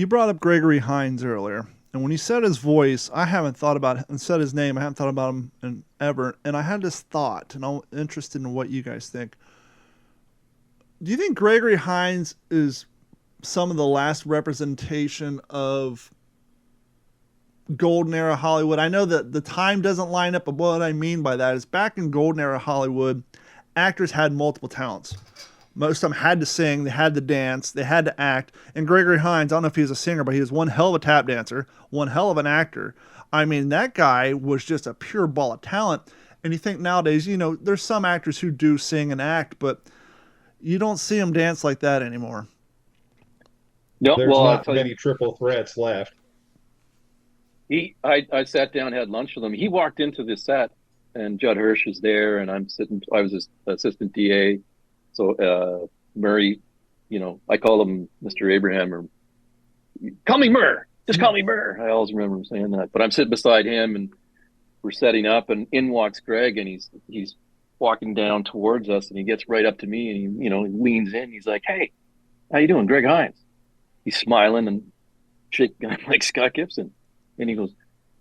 you brought up Gregory Hines earlier, and when you said his voice, I haven't thought about and said his name. I haven't thought about him ever, and I had this thought, and I'm interested in what you guys think. Do you think Gregory Hines is some of the last representation of golden era Hollywood? I know that the time doesn't line up, but what I mean by that is back in golden era Hollywood, actors had multiple talents. Most of them had to sing, they had to dance, they had to act. And Gregory Hines, I don't know if he was a singer, but he was one hell of a tap dancer, one hell of an actor. I mean, that guy was just a pure ball of talent. And you think nowadays, there's some actors who do sing and act, but you don't see them dance like that anymore. No, There's well, I'll not tell you, many triple threats left. I sat down, had lunch with him. He walked into the set, and Judd Hirsch was there, and I was his assistant DA. So Murray, I call him Mr. Abraham, or call me Murr. Just call me Murr. I always remember him saying that. But I'm sitting beside him, and we're setting up, and in walks Greg, and he's walking down towards us, and he gets right up to me, and he leans in. He's like, "Hey, how you doing, Greg Hines?" He's smiling and shaking like Scott Gibson, and he goes,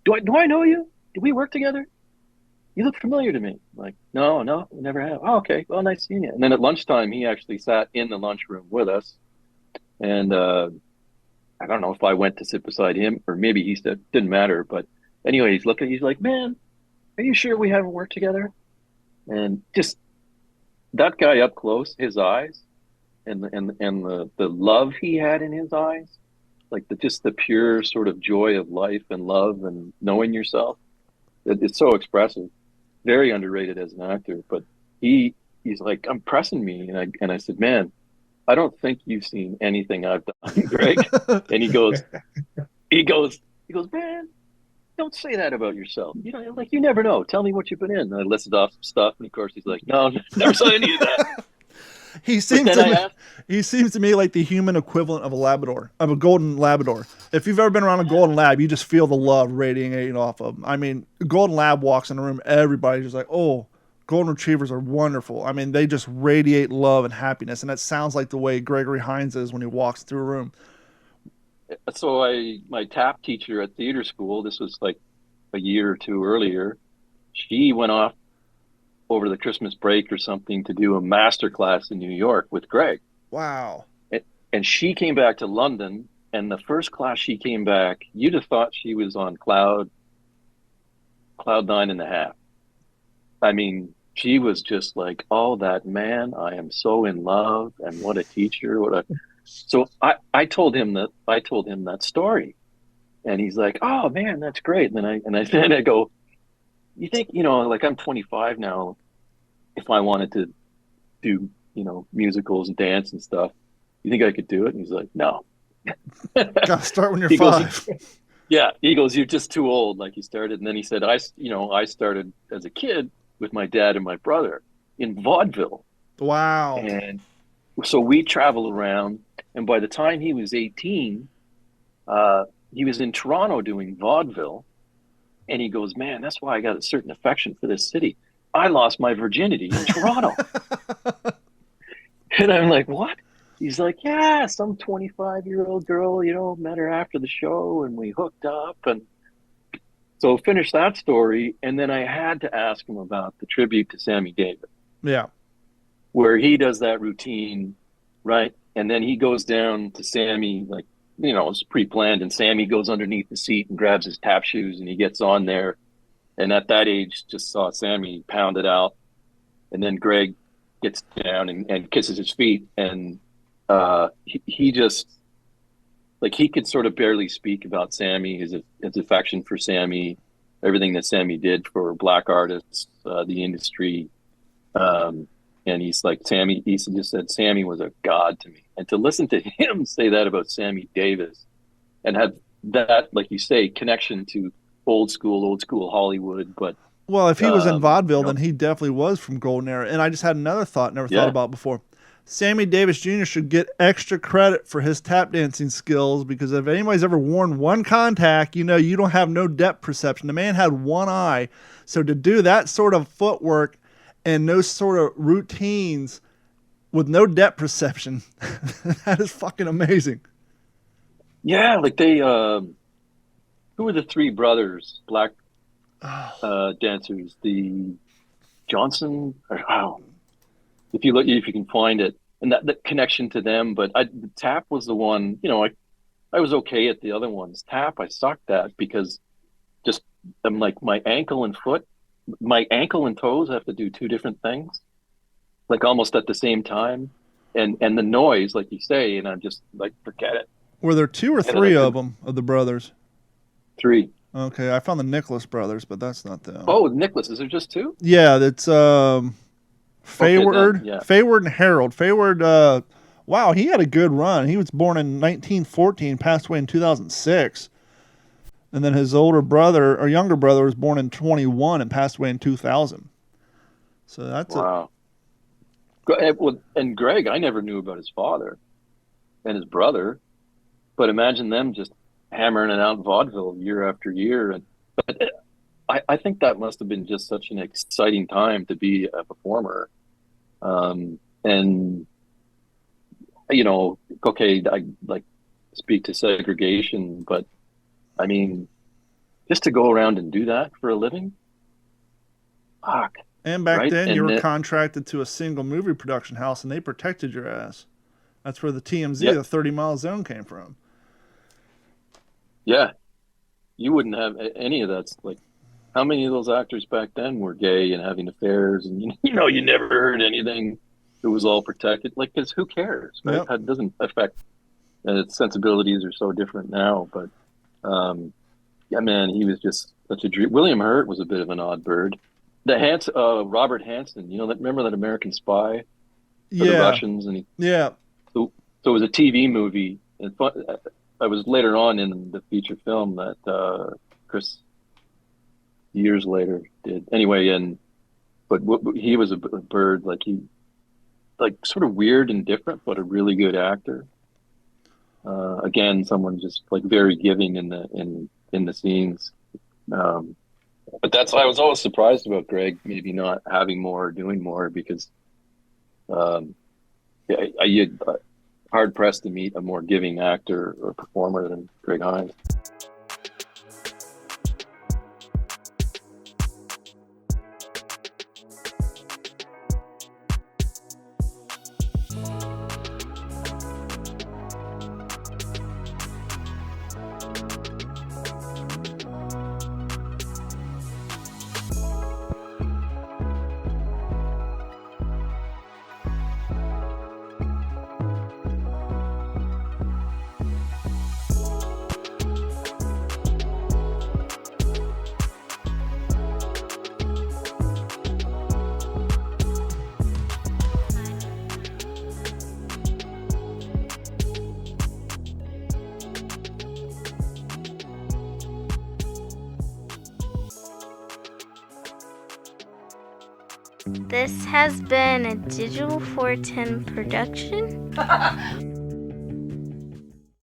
"Do I know you? Did we work together? You look familiar to me." I'm like, no, we never have. Oh, okay. Well, nice seeing you. And then at lunchtime, he actually sat in the lunchroom with us. And I don't know if I went to sit beside him or maybe he said, didn't matter. But anyway, he's like, "Man, are you sure we haven't worked together?" And just that guy up close, his eyes and the love he had in his eyes, like just the pure sort of joy of life and love and knowing yourself. It's so expressive. Very underrated as an actor, but he's like, "I'm pressing me," and I said, "Man, I don't think you've seen anything I've done, Greg." And he goes, "Man, don't say that about yourself. Like you never know. Tell me what you've been in." And I listed off some stuff, and of course he's like, "No, never saw any of that." He But seems then to I me, asked, he seems to me like the human equivalent of a Labrador, of a golden Labrador. If you've ever been around a golden lab, you just feel the love radiating off of them. I mean, a golden lab walks in a room, everybody's just like, "Oh, golden retrievers are wonderful." I mean, they just radiate love and happiness, and that sounds like the way Gregory Hines is when he walks through a room. so my tap teacher at theater school, this was like a year or two earlier, she went off over the Christmas break or something to do a master class in New York with Greg. Wow. And she came back to London, and the first class she came back, you'd have thought she was on cloud 9.5. I mean, she was just like, "Oh, that man, I am so in love, and what a teacher, So I told him that story, and he's like, "Oh man, that's great." And then I go, "You think, like I'm 25 now, if I wanted to do, musicals and dance and stuff, you think I could do it?" And he's like, "No." Gotta start when you're He goes, five. "Yeah." He goes, "You're just too old." Like he started, and then he said, I started as a kid with my dad and my brother in vaudeville, Wow. and so we travel around. And by the time he was 18, he was in Toronto doing vaudeville, and he goes, "Man, that's why I got a certain affection for this city. I lost my virginity in Toronto." And I'm like, "What?" He's like, "Yeah, some 25-year-old girl, met her after the show and we hooked up." And so finish that story. And then I had to ask him about the tribute to Sammy Davis, Yeah. where he does that routine, right? And then he goes down to Sammy, like, it's pre-planned, and Sammy goes underneath the seat and grabs his tap shoes and he gets on there. And at that age, just saw Sammy pound it out. And then Greg gets down and kisses his feet. And he just, like, he could sort of barely speak about Sammy, his affection for Sammy, everything that Sammy did for Black artists, the industry. And he's like, he just said, "Sammy was a god to me." And to listen to him say that about Sammy Davis and have that, like you say, connection to old school Hollywood. But, Well, if he was in vaudeville, you know, then he definitely was from golden era. And I just had another thought, never thought yeah, about before. Sammy Davis Jr. should get extra credit for his tap dancing skills, because if anybody's ever worn one contact, you don't have no depth perception. The man had one eye. So to do that sort of footwork and those sort of routines with no depth perception, that is fucking amazing. Yeah, like they who were the three brothers, black Oh, dancers? The Johnson, or wow, if you can find it, and that connection to them. But the tap was the one. I was okay at the other ones. Tap, I sucked at because just I'm like my ankle and toes have to do two different things, like almost at the same time, and the noise, like you say, and I'm just like forget it. were there two or Forget it. I three of couldn't. them of the brothers? Three. Okay, I found the Nicholas brothers, but that's not them. Oh, Nicholas, is there just two? Yeah, that's Okay, then Fayward, yeah. Fayward and Harold. Fayward, wow, he had a good run. He was born in 1914, passed away in 2006. And then his older brother or younger brother was born in 21 and passed away in 2000. So that's a Wow. And Greg, I never knew about his father and his brother, but imagine them just hammering it out vaudeville year after year. And but I think that must have been just such an exciting time to be a performer. And okay, I like speak to segregation, but I mean, just to go around and do that for a living, fuck, and back right? then you And were it, contracted to a single movie production house and they protected your ass. That's where the TMZ, yeah, the 30-mile zone came from. yeah, you wouldn't have any of that. Like, how many of those actors back then were gay and having affairs, and you never heard anything. It was all protected. Like, because who cares, right? Yep. It doesn't affect. And its sensibilities are so different now, but yeah, man, he was just such a dream. William Hurt was a bit of an odd bird. Robert Hansen, remember that American Spy for the Yeah. Russians, and Yeah. so it was a TV movie. And I was later on in the feature film that Chris years later did. Anyway, but he was a bird, like he like sort of weird and different, but a really good actor. Again, someone just like very giving in the scenes. Um, but that's I was always surprised about Greg maybe not having more or doing more because um, yeah, you'd hard pressed to meet a more giving actor or performer than Greg Hines. This has been a Digital 410 production.